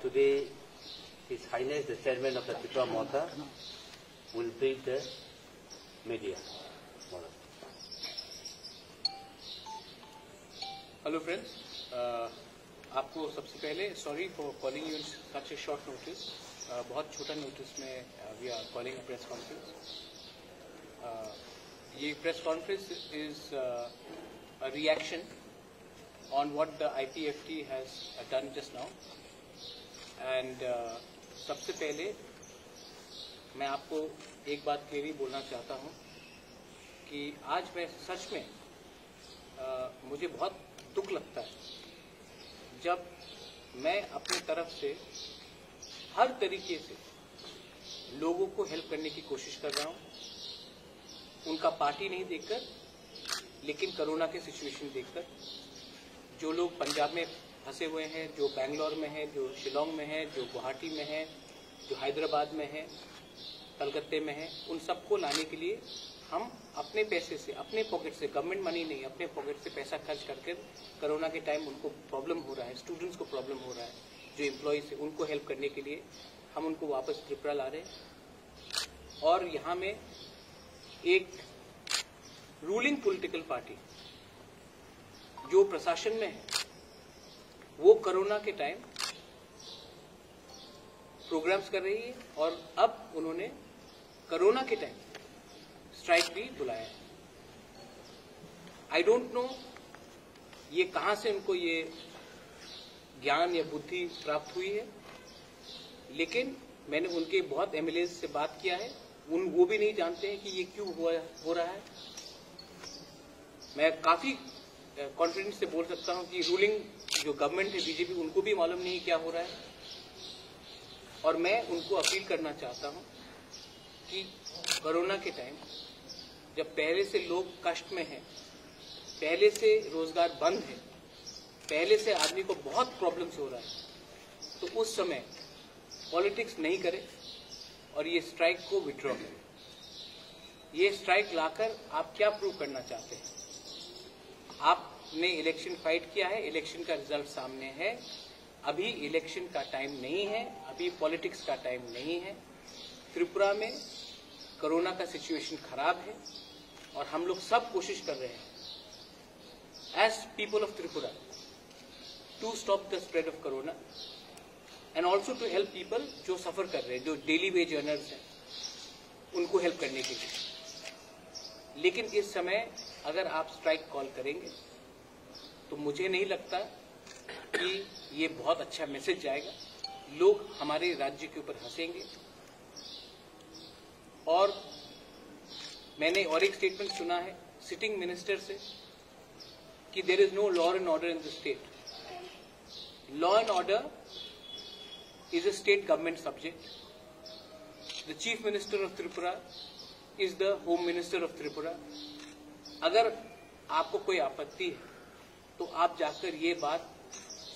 Today, His Highness the Chairman of the Tripura Motha will brief the media. Hello friends, आपको सबसे पहले sorry for calling you in such a short notice. बहुत छोटा notice में we are calling a press conference. ये press conference is a reaction on what the IPFT has done just now. And सबसे पहले मैं आपको एक बात क्लियरली बोलना चाहता हूँ कि आज मैं सच में मुझे बहुत दुख लगता है जब मैं अपनी तरफ से हर तरीके से लोगों को हेल्प करने की कोशिश कर रहा हूँ, उनका पार्टी नहीं देखकर लेकिन कोरोना के सिचुएशन देखकर। जो लोग पंजाब में फंसे हुए हैं, जो बेंगलोर में हैं, जो शिलोंग में हैं, जो गुवाहाटी में हैं, जो हैदराबाद में हैं, कलकत्ते में हैं, उन सबको लाने के लिए हम अपने पैसे से, अपने पॉकेट से, गवर्नमेंट मनी नहीं, अपने पॉकेट से पैसा खर्च करके कोरोना के टाइम उनको प्रॉब्लम हो रहा है, स्टूडेंट्स को प्रॉब्लम हो रहा है, जो एम्प्लॉयज है उनको हेल्प करने के लिए हम उनको वापस त्रिपुरा ला रहे हैं। और यहाँ में एक रूलिंग पॉलिटिकल पार्टी जो प्रशासन में है वो कोरोना के टाइम प्रोग्राम्स कर रही है और अब उन्होंने कोरोना के टाइम स्ट्राइक भी बुलाया है। आई डोंट नो ये कहां से उनको ये ज्ञान या बुद्धि प्राप्त हुई है, लेकिन मैंने उनके बहुत एमएलए से बात किया है, वो भी नहीं जानते हैं कि ये क्यों हो रहा है। मैं काफी कॉन्फिडेंस से बोल सकता हूं कि रूलिंग जो गवर्नमेंट है बीजेपी, उनको भी मालूम नहीं क्या हो रहा है। और मैं उनको अपील करना चाहता हूं कि कोरोना के टाइम जब पहले से लोग कष्ट में हैं, पहले से रोजगार बंद है, पहले से आदमी को बहुत प्रॉब्लम्स हो रहा है, तो उस समय पॉलिटिक्स नहीं करें और ये स्ट्राइक को विड्रॉ करें। ये स्ट्राइक लाकर आप क्या प्रूव करना चाहते हैं? आपने इलेक्शन फाइट किया है, इलेक्शन का रिजल्ट सामने है। अभी इलेक्शन का टाइम नहीं है, अभी पॉलिटिक्स का टाइम नहीं है। त्रिपुरा में कोरोना का सिचुएशन खराब है और हम लोग सब कोशिश कर रहे हैं as people of Tripura to stop the spread of corona and also to help people जो सफर कर रहे हैं, जो डेली वेज अर्नर्स हैं, उनको हेल्प करने के लिए। लेकिन इस समय अगर आप स्ट्राइक कॉल करेंगे तो मुझे नहीं लगता कि ये बहुत अच्छा मैसेज जाएगा। लोग हमारे राज्य के ऊपर हंसेंगे। और मैंने और एक स्टेटमेंट सुना है सिटिंग मिनिस्टर से कि there is no law and order in the state. Law and order is a state government subject. The chief minister of Tripura is the home minister of Tripura. अगर आपको कोई आपत्ति है तो आप जाकर ये बात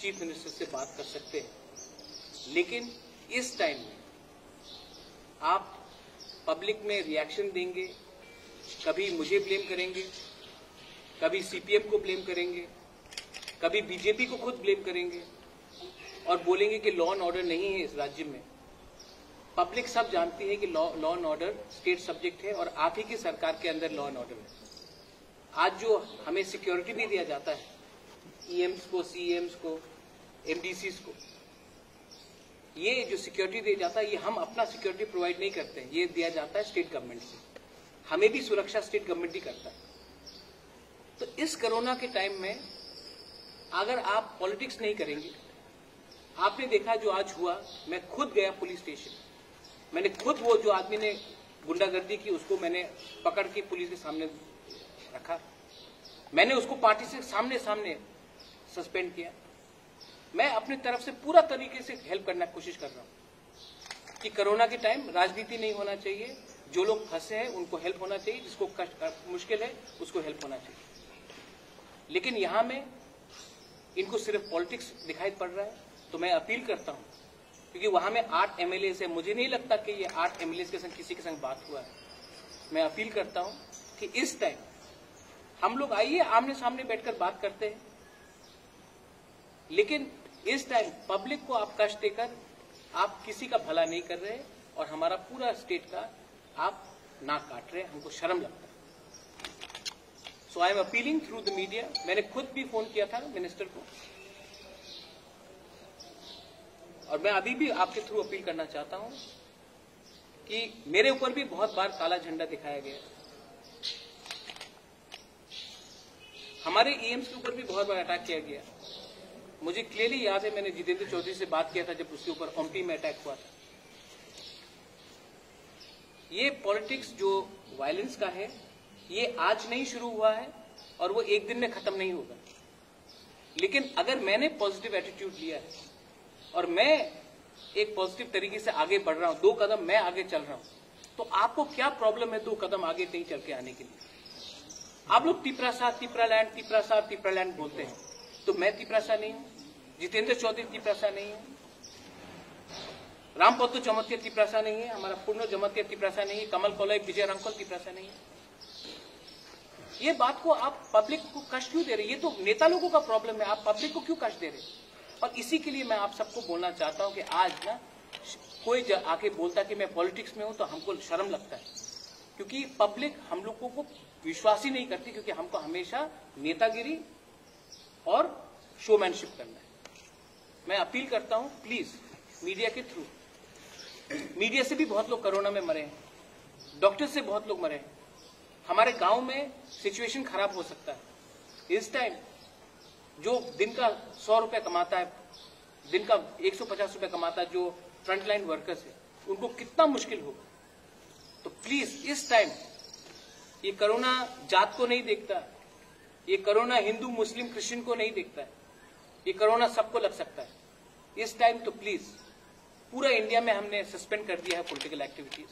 चीफ मिनिस्टर से बात कर सकते हैं। लेकिन इस टाइम में आप पब्लिक में रिएक्शन देंगे, कभी मुझे ब्लेम करेंगे, कभी सीपीएम को ब्लेम करेंगे, कभी बीजेपी को खुद ब्लेम करेंगे और बोलेंगे कि लॉ एंड ऑर्डर नहीं है इस राज्य में। पब्लिक सब जानती है कि law and order state subject है और आप ही की सरकार के अंदर लॉ एंड ऑर्डर है। आज जो हमें सिक्योरिटी नहीं दिया जाता है, ईएम्स को, सीएम्स को, एमडीसीज को, ये जो सिक्योरिटी दिया जाता है ये हम अपना सिक्योरिटी प्रोवाइड नहीं करते हैं, ये दिया जाता है स्टेट गवर्नमेंट से। हमें भी सुरक्षा स्टेट गवर्नमेंट ही करता है। तो इस कोरोना के टाइम में अगर आप पॉलिटिक्स नहीं करेंगे, आपने देखा जो आज हुआ, मैं खुद गया पुलिस स्टेशन, मैंने खुद वो जो आदमी ने गुंडागर्दी की उसको मैंने पकड़ के पुलिस के सामने रखा, मैंने उसको पार्टी से सामने सामने सस्पेंड किया। मैं अपनी तरफ से पूरा तरीके से हेल्प करने की कोशिश कर रहा हूं कि कोरोना के टाइम राजनीति नहीं होना चाहिए। जो लोग फंसे हैं उनको हेल्प होना चाहिए, जिसको मुश्किल है उसको हेल्प होना चाहिए। लेकिन यहां में इनको सिर्फ पॉलिटिक्स दिखाई पड़ रहा है। तो मैं अपील करता हूं, क्योंकि वहां में 8 एमएलए है, मुझे नहीं लगता कि ये 8 एमएलए के संग किसी के संग बात हुआ है। मैं अपील करता हूं कि इस टाइम हम लोग आइए आमने सामने बैठकर बात करते हैं, लेकिन इस टाइम पब्लिक को आप कष्ट देकर आप किसी का भला नहीं कर रहे और हमारा पूरा स्टेट का आप नाक काट रहे हैं, हमको शर्म लगता है। So I am appealing through the media, मैंने खुद भी फोन किया था मिनिस्टर को, और मैं अभी भी आपके थ्रू अपील करना चाहता हूं कि मेरे ऊपर भी बहुत बार काला झंडा दिखाया गया, हमारे ईएम्स के ऊपर भी बहुत बार अटैक किया गया। मुझे क्लियरली याद है, मैंने जितेंद्र चौधरी से बात किया था जब उसके ऊपर ओमपी में अटैक हुआ था। ये पॉलिटिक्स जो वायलेंस का है, ये आज नहीं शुरू हुआ है और वो एक दिन में खत्म नहीं होगा। लेकिन अगर मैंने पॉजिटिव एटीट्यूड लिया है और मैं एक पॉजिटिव तरीके से आगे बढ़ रहा हूं, 2 कदम मैं आगे चल रहा हूं, तो आपको क्या प्रॉब्लम है 2 कदम आगे नहीं चल के आने के लिए? आप लोग तिपरासा, तिपरालैंड बोलते हैं, तो मैं तिपरासा नहीं हूं, जितेंद्र चौधरी तिपरासा नहीं है, रामपत्तु जमतिया तिपरासा नहीं है, हमारा पूर्ण जमतिया तिपरासा नहीं है, कमल कोलय विजय रंकोल तिपरासा नहीं है। ये बात को आप पब्लिक को कष्ट क्यों दे रहे? ये तो नेता लोगों का प्रॉब्लम है, आप पब्लिक को क्यों कष्ट दे रहे? और इसी के लिए मैं आप सबको बोलना चाहता हूं कि आज ना कोई आके बोलता कि मैं पॉलिटिक्स में हूं तो हमको शर्म लगता है, क्योंकि पब्लिक हम लोगों को विश्वास ही नहीं करती, क्योंकि हमको हमेशा नेतागिरी और शोमैनशिप करना है। मैं अपील करता हूं प्लीज मीडिया के थ्रू, मीडिया से भी बहुत लोग कोरोना में मरे हैं, डॉक्टर से बहुत लोग मरे हैं, हमारे गांव में सिचुएशन खराब हो सकता है। इस टाइम जो दिन का 100 रुपए कमाता है, दिन का 150 रुपए कमाता है, जो फ्रंटलाइन वर्कर्स है, उनको कितना मुश्किल होगा। तो प्लीज इस टाइम ये कोरोना जात को नहीं देखता, ये कोरोना हिंदू मुस्लिम क्रिश्चियन को नहीं देखता है, ये कोरोना सबको लग सकता है। इस टाइम तो प्लीज पूरा इंडिया में हमने सस्पेंड कर दिया है पॉलिटिकल एक्टिविटीज,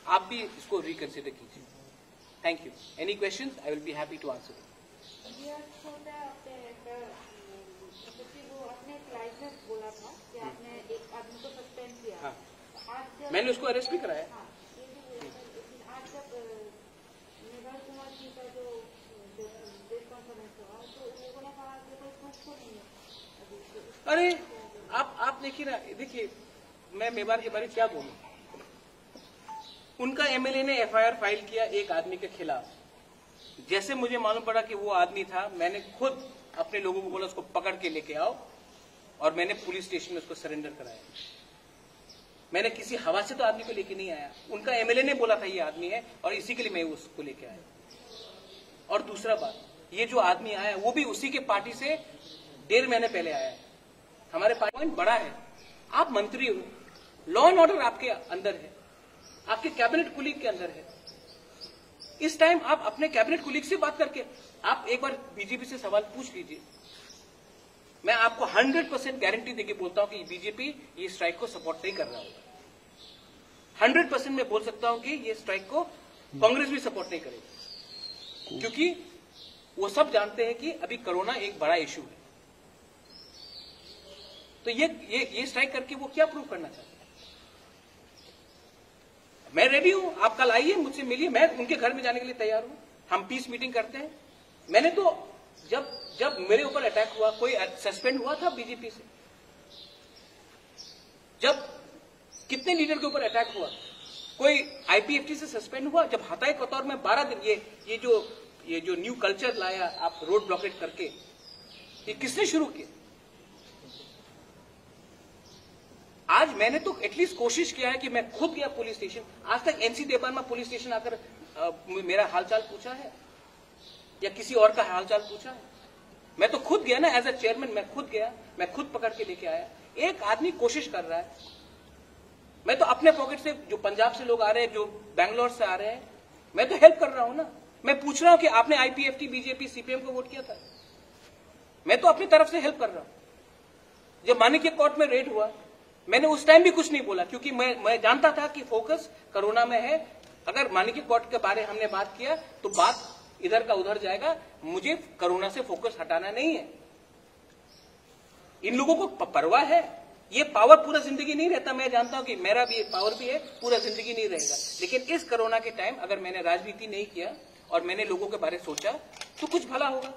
आप भी इसको रिकंसिडर कीजिए। Thank you. Any questions? I will be happy to answer. बोला था कि आपने एक आदमी को सस्पेंड किया। हाँ। आज मैंने उसको अरेस्ट भी कराया। हाँ, ये भी बोला था, लेकिन आज जब मेघाल कुमार जी का जो प्रेस कॉन्फ्रेंस हुआ तो लोगों ने कहा कि कोई प्रूफ तो नहीं है। अरे आप देखिए ना, देखिए मैं मेवाड़ के बारे में क्या बोलूं। उनका एमएलए ने एफआईआर फाइल किया एक आदमी के खिलाफ। जैसे मुझे मालूम पड़ा कि वो आदमी था, मैंने खुद अपने लोगों को बोला उसको पकड़ के लेके आओ, और मैंने पुलिस स्टेशन में उसको सरेंडर कराया। मैंने किसी हवा से तो आदमी को लेके नहीं आया, उनका एमएलए ने बोला था ये आदमी है, और इसी के लिए मैं उसको लेके आया। और दूसरा बात, ये जो आदमी आया वो भी उसी के पार्टी से 1.5 महीने पहले आया है। हमारे पार्टी पॉइंट बड़ा है, आप मंत्री हो, लॉ एंड ऑर्डर आपके अंदर है, आपके कैबिनेट कुलीग के अंदर है। इस टाइम आप अपने कैबिनेट कुलीग से बात करके आप एक बार बीजेपी से सवाल पूछ लीजिए। मैं आपको 100% गारंटी देके बोलता हूं कि बीजेपी ये स्ट्राइक को सपोर्ट नहीं कर रहा होगा। 100% मैं बोल सकता हूं कि ये स्ट्राइक को कांग्रेस भी सपोर्ट नहीं करेगी, क्योंकि वो सब जानते हैं कि अभी कोरोना एक बड़ा इश्यू है। तो ये स्ट्राइक करके वो क्या प्रूव करना चाहते हैं? मैं रेडी हूं, आप कल आइए, मुझसे मिलिए, मैं उनके घर में जाने के लिए तैयार हूं, हम पीस मीटिंग करते हैं। मैंने तो जब मेरे ऊपर अटैक हुआ, कोई सस्पेंड हुआ था बीजेपी से? जब कितने लीडर के ऊपर अटैक हुआ, कोई आईपीएफटी से सस्पेंड हुआ? जब हताई कतौर में 12 दिन ये जो न्यू कल्चर लाया आप रोड ब्लॉकेट करके, ये किसने शुरू किया? आज मैंने तो एटलीस्ट कोशिश किया है कि मैं खुद गया पुलिस स्टेशन। आज तक एनसी देवान में पुलिस स्टेशन आकर मेरा हालचाल पूछा है या किसी और का हालचाल पूछा है? मैं तो खुद गया ना, एज अ चेयरमैन मैं खुद गया, मैं खुद पकड़ के लेके आया। एक आदमी कोशिश कर रहा है, मैं तो अपने पॉकेट से, जो पंजाब से लोग आ रहे हैं, जो बैंगलोर से आ रहे हैं, मैं तो हेल्प कर रहा हूं ना। मैं पूछ रहा हूं कि आपने आईपीएफटी, बीजेपी, सीपीएम को वोट किया था? मैं तो अपनी तरफ से हेल्प कर रहा हूं। जब मानिक कोर्ट में रेड हुआ, मैंने उस टाइम भी कुछ नहीं बोला, क्योंकि मैं जानता था कि फोकस कोरोना में है। अगर मानिक कोर्ट के बारे हमने बात किया तो बात इधर का उधर जाएगा, मुझे कोरोना से फोकस हटाना नहीं है। इन लोगों को परवाह है, ये पावर पूरा जिंदगी नहीं रहता। मैं जानता हूं कि मेरा भी पावर भी है, पूरा जिंदगी नहीं रहेगा। लेकिन इस कोरोना के टाइम अगर मैंने राजनीति नहीं किया और मैंने लोगों के बारे में सोचा तो कुछ भला होगा।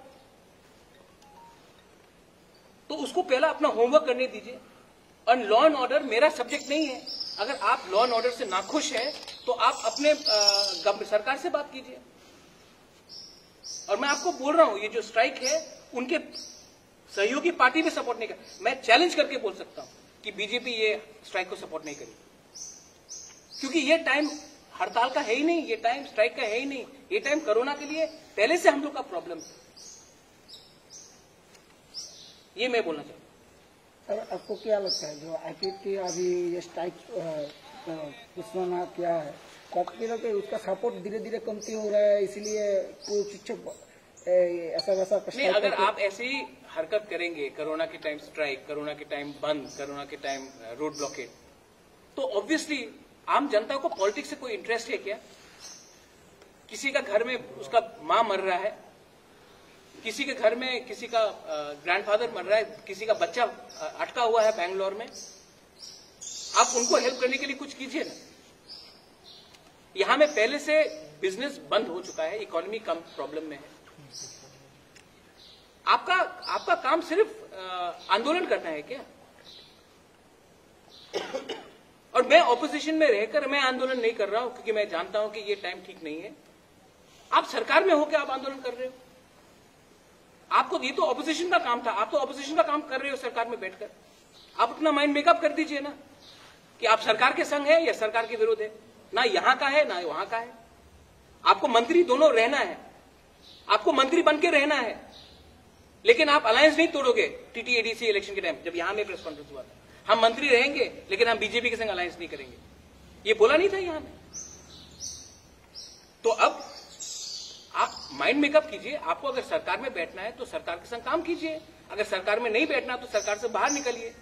तो उसको पहला अपना होमवर्क करने दीजिए। और लॉ एंड ऑर्डर मेरा सब्जेक्ट नहीं है। अगर आप लॉ एंड ऑर्डर से नाखुश हैं तो आप अपने सरकार से बात कीजिए। और मैं आपको बोल रहा हूं, ये जो स्ट्राइक है उनके सहयोगी पार्टी भी सपोर्ट नहीं कर। मैं चैलेंज करके बोल सकता हूं कि बीजेपी ये स्ट्राइक को सपोर्ट नहीं करेगी, क्योंकि ये टाइम हड़ताल का है ही नहीं, ये टाइम स्ट्राइक का है ही नहीं। ये टाइम कोरोना के लिए पहले से हम लोग का प्रॉब्लम है। ये मैं बोलना चाहता हूं। सर, आपको क्या लगता है जो आईपीएफटी अभी ये स्ट्राइक घोषणा किया है, तो आपको क्या लगता है उसका सपोर्ट धीरे धीरे कमती हो रहा है, इसलिए कुछ शिक्षक ऐसा वैसा नहीं, अगर आप ऐसी हरकत करेंगे, कोरोना के टाइम स्ट्राइक, कोरोना के टाइम बंद, कोरोना के टाइम रोड ब्लॉकेट, तो ऑब्वियसली आम जनता को पॉलिटिक्स से कोई इंटरेस्ट है क्या? किसी का घर में उसका मां मर रहा है, किसी के घर में किसी का ग्रैंडफादर मर रहा है, किसी का बच्चा अटका हुआ है बैंगलोर में, आप उनको हेल्प करने के लिए कुछ कीजिए ना। यहां में पहले से बिजनेस बंद हो चुका है, इकोनॉमी कम प्रॉब्लम में है। आपका काम सिर्फ आंदोलन करना है क्या? और मैं ऑपोजिशन में रहकर मैं आंदोलन नहीं कर रहा हूं, क्योंकि मैं जानता हूं कि ये टाइम ठीक नहीं है। आप सरकार में होकर आप आंदोलन कर रहे हो, आपको ये तो ऑपोजिशन का काम था, आप तो ऑपोजिशन का काम कर रहे हो सरकार में बैठकर। आप अपना माइंड मेकअप कर दीजिए ना कि आप सरकार के संग है या सरकार के विरुद्ध है। ना यहां का है ना वहां का है। आपको मंत्री दोनों रहना है, आपको मंत्री बन के रहना है, लेकिन आप अलायंस नहीं तोड़ोगे। टीटीएडीसी इलेक्शन के टाइम जब यहां में प्रेस कॉन्फ्रेंस हुआ था, हम मंत्री रहेंगे लेकिन हम बीजेपी के संग अलायंस नहीं करेंगे, ये बोला नहीं था यहां में। तो अब आप माइंड मेकअप कीजिए। आपको अगर सरकार में बैठना है तो सरकार के संग काम कीजिए, अगर सरकार में नहीं बैठना तो सरकार से बाहर निकलिए।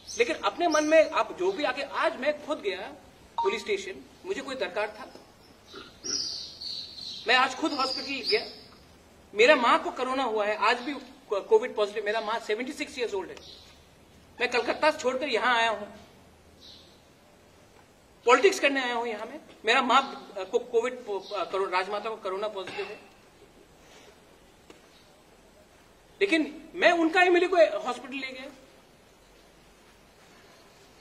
लेकिन अपने मन में आप जो भी आके, आज मैं खुद गया पुलिस स्टेशन, मुझे कोई दरकार था, मैं आज खुद हॉस्पिटल गया। मेरा मां को कोरोना हुआ है, आज भी कोविड पॉजिटिव। मेरा मां 76 ईयर्स ओल्ड है। मैं कलकत्ता से छोड़कर यहां आया हूं, पॉलिटिक्स करने आया हूं यहां में। मेरा मां को कोविड, राजमाता को कोरोना पॉजिटिव है, लेकिन मैं उनका एमएलए को हॉस्पिटल ले गया।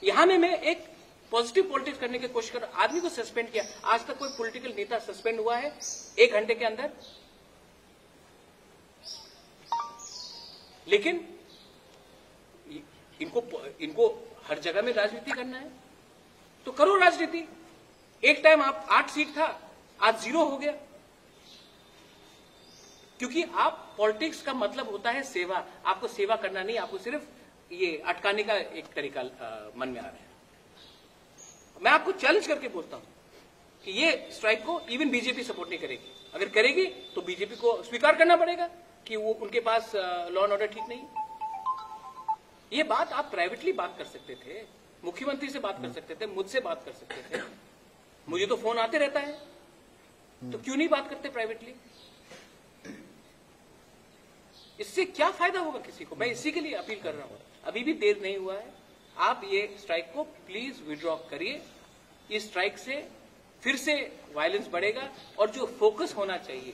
यहां में मैं एक पॉजिटिव पॉलिटिक्स करने की कोशिश कर रहा। आदमी को सस्पेंड किया। आज तक कोई पॉलिटिकल नेता सस्पेंड हुआ है 1 घंटे के अंदर? लेकिन इनको हर जगह में राजनीति करना है तो करो राजनीति। एक टाइम आप 8 सीट था, आज 0 हो गया, क्योंकि आप पॉलिटिक्स का मतलब होता है सेवा। आपको सेवा करना नहीं, आपको सिर्फ ये अटकाने का एक तरीका मन में आ रहा है। मैं आपको चैलेंज करके बोलता हूं कि ये स्ट्राइक को इवन बीजेपी सपोर्ट नहीं करेगी। अगर करेगी तो बीजेपी को स्वीकार करना पड़ेगा कि वो उनके पास लॉ एंड ऑर्डर ठीक नहीं। ये बात आप प्राइवेटली बात कर सकते थे, मुख्यमंत्री से बात कर सकते थे, मुझसे बात कर सकते थे। मुझे तो फोन आते रहता है, तो क्यों नहीं बात करते प्राइवेटली? इससे क्या फायदा होगा किसी को? मैं इसी के लिए अपील कर रहा हूं, अभी भी देर नहीं हुआ है, आप ये स्ट्राइक को प्लीज विड्रॉ करिए। इस स्ट्राइक से फिर से वायलेंस बढ़ेगा और जो फोकस होना चाहिए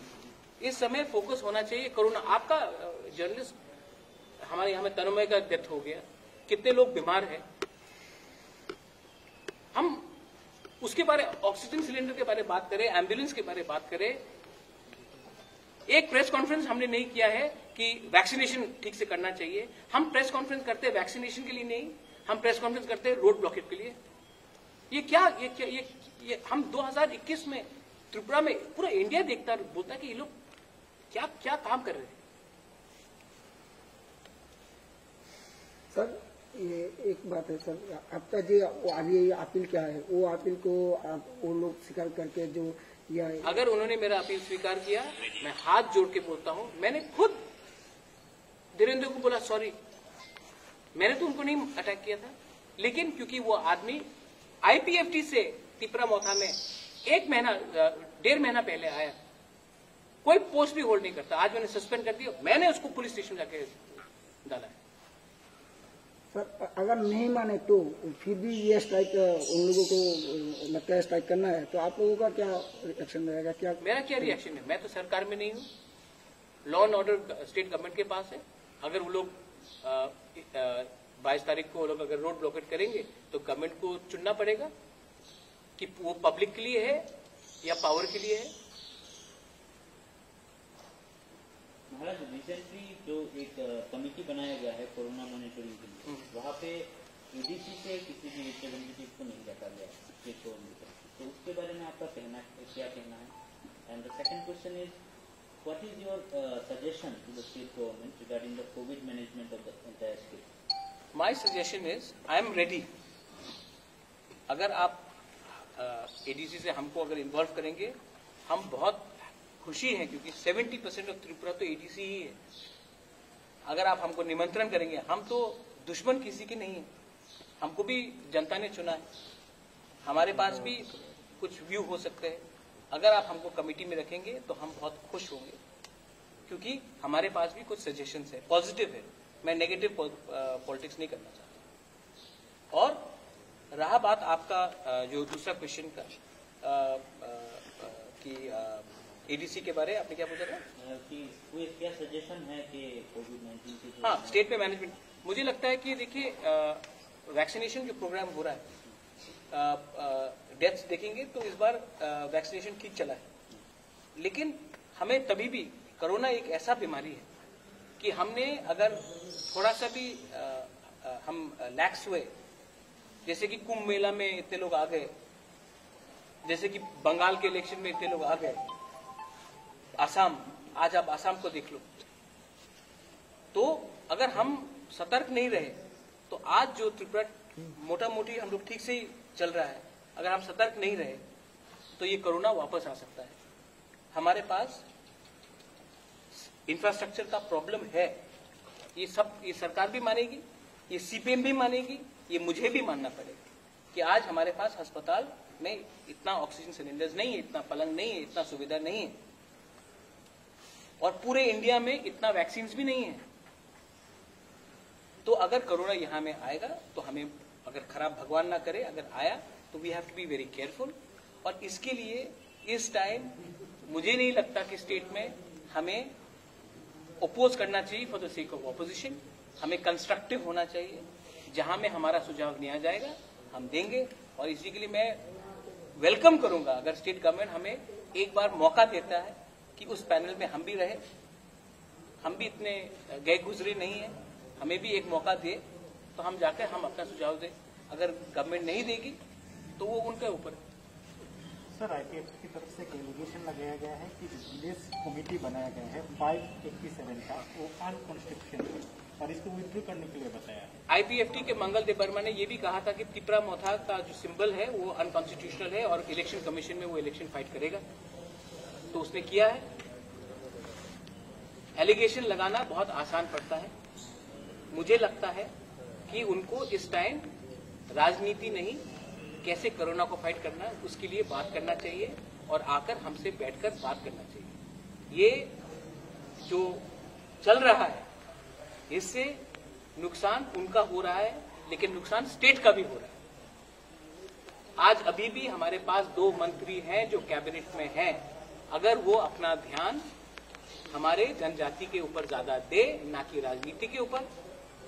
इस समय, फोकस होना चाहिए कोरोना। आपका जर्नलिस्ट हमारे यहां में तन्मय का डेथ हो गया, कितने लोग बीमार हैं, हम उसके बारे, ऑक्सीजन सिलेंडर के बारे में बात करें, एम्बुलेंस के बारे में बात करें। एक प्रेस कॉन्फ्रेंस हमने नहीं किया है कि वैक्सीनेशन ठीक से करना चाहिए। हम प्रेस कॉन्फ्रेंस करते हैं वैक्सीनेशन के लिए नहीं, हम प्रेस कॉन्फ्रेंस करते हैं रोड ब्लॉकेट के लिए। ये हम 2021 में त्रिपुरा में पूरा इंडिया देखता बोलता कि ये लोग क्या क्या काम कर रहे हैं। सर, ये एक बात है सर, आपका जो अभी अपील क्या है, वो अपील को आप वो लोग स्वीकार करके जो या अगर उन्होंने मेरा अपील स्वीकार किया, मैं हाथ जोड़ के बोलता हूं, मैंने खुद धीरेन्द्र को बोला सॉरी, मैंने तो उनको नहीं अटैक किया था, लेकिन क्योंकि वो आदमी आईपीएफटी से तिपरा मोथा में 1.5 महीना पहले आया, कोई पोस्ट भी होल्ड नहीं करता, आज मैंने सस्पेंड कर दिया, मैंने उसको पुलिस स्टेशन जाके डाला है। सर, अगर नहीं माने तो फिर भी ये स्ट्राइक उन लोगों को लगता है स्ट्राइक करना है, तो आप लोगों का क्या रिएक्शन रहेगा? क्या मेरा क्या रिएक्शन है? मैं तो सरकार में नहीं हूं, law and order state government के पास है। अगर वो लोग 22 तारीख को वो लोग अगर रोड ब्लॉकेट करेंगे तो गवर्नमेंट को चुनना पड़ेगा कि वो पब्लिक के लिए है या पावर के लिए है। महाराज, रिसेंटली जो एक कमेटी बनाया गया है कोरोना मॉनिटरिंग के लिए, वहाँ पे एडीसी से किसी भी रिप्रेजेंटेटिव को नहीं रखा गया स्टेट गवर्नमेंट का, तो उसके बारे में आपका क्या कहना है? And the second question is, what is your suggestion to the state government regarding the covid management of the entire state? My suggestion is, I am ready. अगर आप एडीसी से हमको अगर इन्वॉल्व करेंगे, हम बहुत खुशी है, क्योंकि 70% ऑफ त्रिपुरा तो एडीसी ही है। अगर आप हमको निमंत्रण करेंगे, हम तो दुश्मन किसी के नहीं है, हमको भी जनता ने चुना है, हमारे पास भी कुछ व्यू हो सकते हैं। अगर आप हमको कमेटी में रखेंगे तो हम बहुत खुश होंगे, क्योंकि हमारे पास भी कुछ सजेशंस है, पॉजिटिव है। मैं नेगेटिव पॉलिटिक्स नहीं करना चाहता। और रहा बात आपका जो दूसरा क्वेश्चन का कि एडीसी के बारे, आपने क्या पूछा था? कि क्या सजेशन है कि कोविड-19 की? हाँ, स्टेट में मैनेजमेंट, मुझे लगता है कि देखिए वैक्सीनेशन जो प्रोग्राम हो रहा है, डेथ्स देखेंगे तो इस बार वैक्सीनेशन ठीक चला है, लेकिन हमें तभी भी, कोरोना एक ऐसा बीमारी है कि हमने अगर थोड़ा सा भी हम लैक्स हुए, जैसे कि कुंभ मेला में इतने लोग आ गए, जैसे कि बंगाल के इलेक्शन में इतने लोग आ गए, आसाम, आज आप आसाम को देख लो, तो अगर हम सतर्क नहीं रहे तो आज जो त्रिपुरा मोटा मोटी हम लोग ठीक से ही चल रहा है, अगर हम सतर्क नहीं रहे तो ये कोरोना वापस आ सकता है। हमारे पास इंफ्रास्ट्रक्चर का प्रॉब्लम है, ये सरकार भी मानेगी, ये सीपीएम भी मानेगी, ये मुझे भी मानना पड़ेगा कि आज हमारे पास अस्पताल में इतना ऑक्सीजन सिलेंडर्स नहीं है, इतना पलंग नहीं है, इतना सुविधा नहीं है, और पूरे इंडिया में इतना वैक्सीन भी नहीं है। तो अगर कोरोना यहाँ में आएगा तो हमें, अगर खराब भगवान ना करे अगर आया, तो we have to be very careful. और इसके लिए इस टाइम मुझे नहीं लगता कि स्टेट में हमें ओपोज करना चाहिए for the sake of opposition. हमें कंस्ट्रक्टिव होना चाहिए, जहां में हमारा सुझाव दिया जाएगा हम देंगे। और इसी के लिए मैं वेलकम करूंगा अगर स्टेट गवर्नमेंट हमें एक बार मौका देता है कि उस पैनल में हम भी रहे। हम भी इतने गए गुजरे नहीं है, हमें भी एक मौका दे तो हम जाकर हम अपना सुझाव दें। अगर गवर्नमेंट नहीं देगी तो वो उनके ऊपर है। सर, आईपीएफ की तरफ से एक एलिगेशन लगाया गया है कि विजिलेंस कमेटी बनाया गया है 587 का, वो अनकॉन्स्टिट्यूशनल है और इसको विथड्रॉ करने के लिए बताया है। आईपीएफटी के मंगल देव वर्मा ने यह भी कहा था कि तिपरा मोथा का जो सिंबल है वो अनकॉन्स्टिट्यूशनल है और इलेक्शन कमीशन में वो इलेक्शन फाइट करेगा, तो उसने किया है। एलिगेशन लगाना बहुत आसान पड़ता है। मुझे लगता है कि उनको इस टाइम राजनीति नहीं, कैसे कोरोना को फाइट करना है उसके लिए बात करना चाहिए और आकर हमसे बैठकर बात करना चाहिए। ये जो चल रहा है इससे नुकसान उनका हो रहा है, लेकिन नुकसान स्टेट का भी हो रहा है। आज अभी भी हमारे पास 2 मंत्री हैं जो कैबिनेट में हैं। अगर वो अपना ध्यान हमारे जनजाति के ऊपर ज्यादा दे, ना कि राजनीति के ऊपर।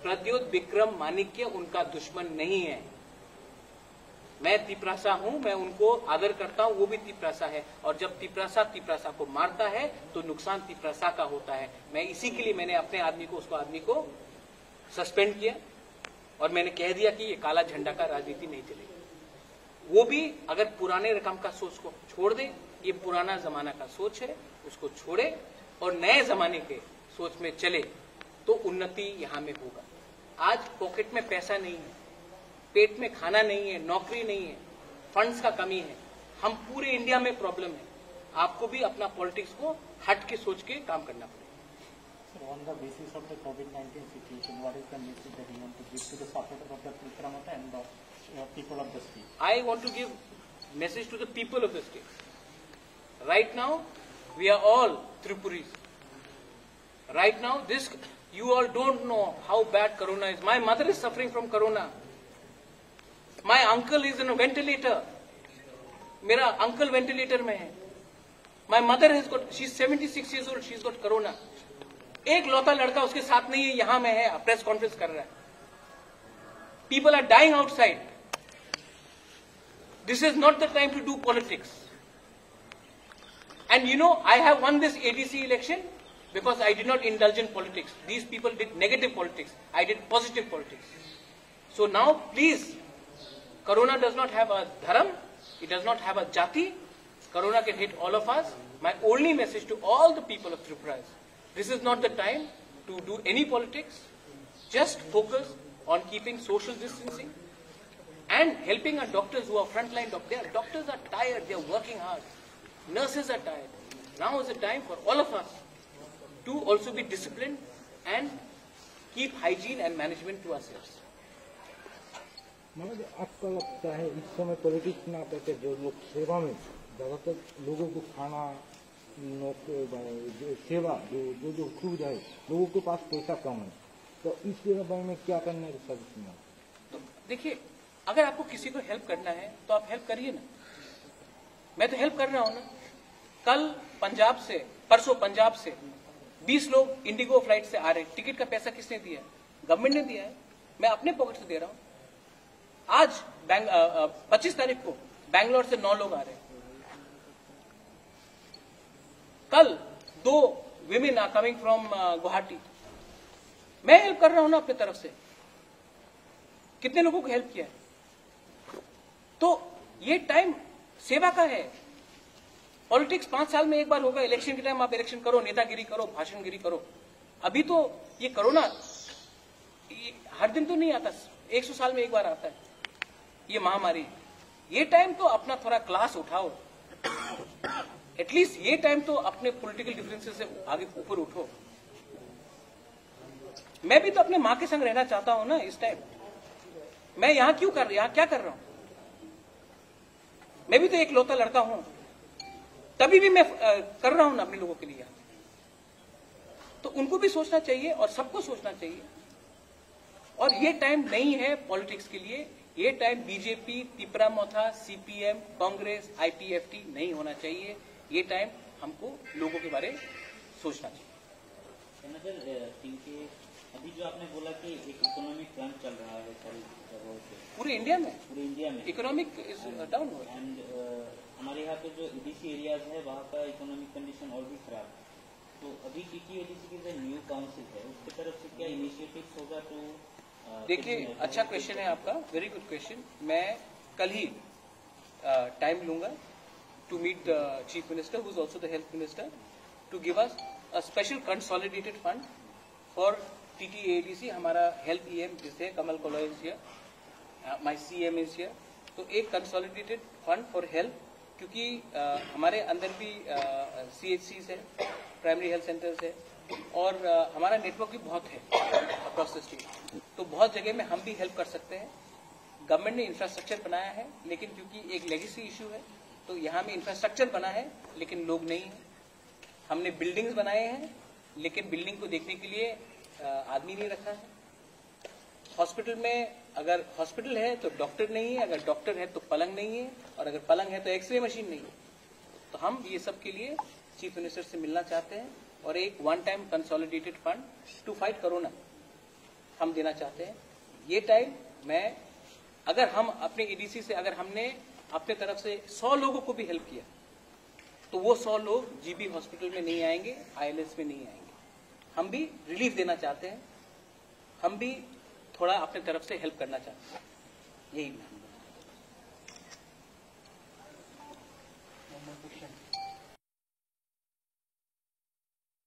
प्रद्योत विक्रम माणिक्य उनका दुश्मन नहीं है। मैं तिपरासा हूं, मैं उनको आदर करता हूं, वो भी तिपरासा है। और जब तिपरासा को मारता है तो नुकसान तिपरासा का होता है। मैं इसी के लिए मैंने अपने आदमी को सस्पेंड किया और मैंने कह दिया कि ये काला झंडा का राजनीति नहीं चलेगी। वो भी अगर पुराने रकम का सोच को छोड़ दे, ये पुराना जमाना का सोच है, उसको छोड़े और नए जमाने के सोच में चले तो उन्नति यहाँ में होगा। आज पॉकेट में पैसा नहीं है, पेट में खाना नहीं है, नौकरी नहीं है, फंड्स का कमी है। हम पूरे इंडिया में प्रॉब्लम है। आपको भी अपना पॉलिटिक्स को हट के सोच के काम करना पड़ेगा। Sir, on the basis of the COVID-19 situation, what is the message that you want to give to the supporters of the Tripura Motha and the people of the state? I want to give message to the people of the state. Right now, we are all Tripuris. Right now, you all don't know how bad Corona is. My mother is suffering from Corona. My uncle is in a ventilator. मेरा uncle ventilator में है. My mother has got, she's 76 years old, she's got Corona. एक लौता लड़का उसके साथ नहीं है, यहां में है, प्रेस कॉन्फ्रेंस कर रहा है. People are dying outside. This is not the time to do politics. And you know, I have won this ADC election because I did not indulge in politics. These people did negative politics. I did positive politics. So now, please, Corona does not have a dharam. It does not have a jati. Corona can hit all of us. My only message to all the people of Tripura is, this is not the time to do any politics. Just focus on keeping social distancing and helping our doctors who are frontline doctors. Their doctors are tired. They are working hard. Nurses are tired. Now is the time for all of us to also be disciplined and keep hygiene and management to ourselves. मतलब आपको लगता है इस समय politics ना करके जो लोग सेवा में ज्यादातर लोगों को खाना सेवा जो सुविधा है, लोगों के पास पैसा कम है, तो इस समय में क्या करना है? तो देखिए, अगर आपको किसी को हेल्प करना है तो आप हेल्प करिए ना. मैं तो हेल्प कर रहा हूं ना. कल पंजाब से, परसों पंजाब से 20 लोग इंडिगो फ्लाइट से आ रहे हैं. टिकट का पैसा किसने दिया है? गवर्नमेंट ने दिया है. मैं अपने पॉकेट से दे रहा हूं. आज 25 तारीख को बैंगलोर से 9 लोग आ रहे हैं. कल 2 women are coming from Guwahati. मैं हेल्प कर रहा हूं ना अपनी तरफ से. कितने लोगों को हेल्प किया है? तो ये टाइम सेवा का है. पॉलिटिक्स 5 साल में एक बार होगा. इलेक्शन के टाइम आप इलेक्शन करो, नेतागिरी करो, भाषणगिरी करो. अभी तो ये कोरोना हर दिन तो नहीं आता, 100 साल में एक बार आता है ये महामारी. ये टाइम तो अपना थोड़ा क्लास उठाओ. एटलीस्ट ये टाइम तो अपने पॉलिटिकल डिफरेंसेस से आगे ऊपर उठो. मैं भी तो अपने मां के संग रहना चाहता हूं ना इस टाइम. मैं यहां क्या कर रहा हूं? मैं भी तो एक लौता लड़का हूं. तभी भी मैं कर रहा हूं ना अपने लोगों के लिए. तो उनको भी सोचना चाहिए और सबको सोचना चाहिए. और ये टाइम नहीं है पॉलिटिक्स के लिए. ये time BJP, Tipra Motha, CPM, Congress, IPFT नहीं होना चाहिए. ये टाइम हमको लोगों के बारे में सोचना चाहिए. अभी जो आपने बोला कि एक इकोनॉमिक प्लान चल रहा है सारी जगहों पे, पूरे इंडिया में इकोनॉमिक इज डाउन. एंड हमारे यहाँ पे जो एडीसी एरियाज है वहाँ का इकोनॉमिक कंडीशन और भी खराब है. तो अभी टीटीएडीसी की जो न्यू काउंसिल है उसकी तरफ से क्या इनिशिएटिव्स होगा? तो देखिए, अच्छा क्वेश्चन है आपका, वेरी गुड क्वेश्चन. मैं कल ही टाइम लूंगा to meet the chief minister who is also the health minister to give us a special consolidated fund for TTADC. हमारा हेल्थ ईएम जिससे Kamal Kola is here, my CM is here. तो एक consolidated fund for health, क्योंकि हमारे अंदर भी सीएचसीज है, primary health centres है, और हमारा नेटवर्क भी बहुत है अक्रॉस द स्टेट. तो बहुत जगह में हम भी हेल्प कर सकते हैं. गवर्नमेंट ने इंफ्रास्ट्रक्चर बनाया है, लेकिन क्योंकि एक लेगेसी इशू है तो यहाँ में इंफ्रास्ट्रक्चर बना है लेकिन लोग नहीं है. हमने बिल्डिंग्स बनाए हैं लेकिन बिल्डिंग को देखने के लिए आदमी नहीं रखा है. हॉस्पिटल में अगर हॉस्पिटल है तो डॉक्टर नहीं है, अगर डॉक्टर है तो पलंग नहीं है, और अगर पलंग है तो एक्सरे मशीन नहीं है. तो हम ये सब के लिए चीफ मिनिस्टर से मिलना चाहते हैं और एक one time consolidated fund to fight corona हम देना चाहते हैं. ये टाइम में अगर हम अपने एडीसी से अगर हमने अपने तरफ से 100 लोगों को भी हेल्प किया तो वो 100 लोग जीबी हॉस्पिटल में नहीं आएंगे, आईएलएस में नहीं आएंगे. हम भी रिलीफ देना चाहते हैं, हम भी थोड़ा अपने तरफ से हेल्प करना चाहते हैं. यही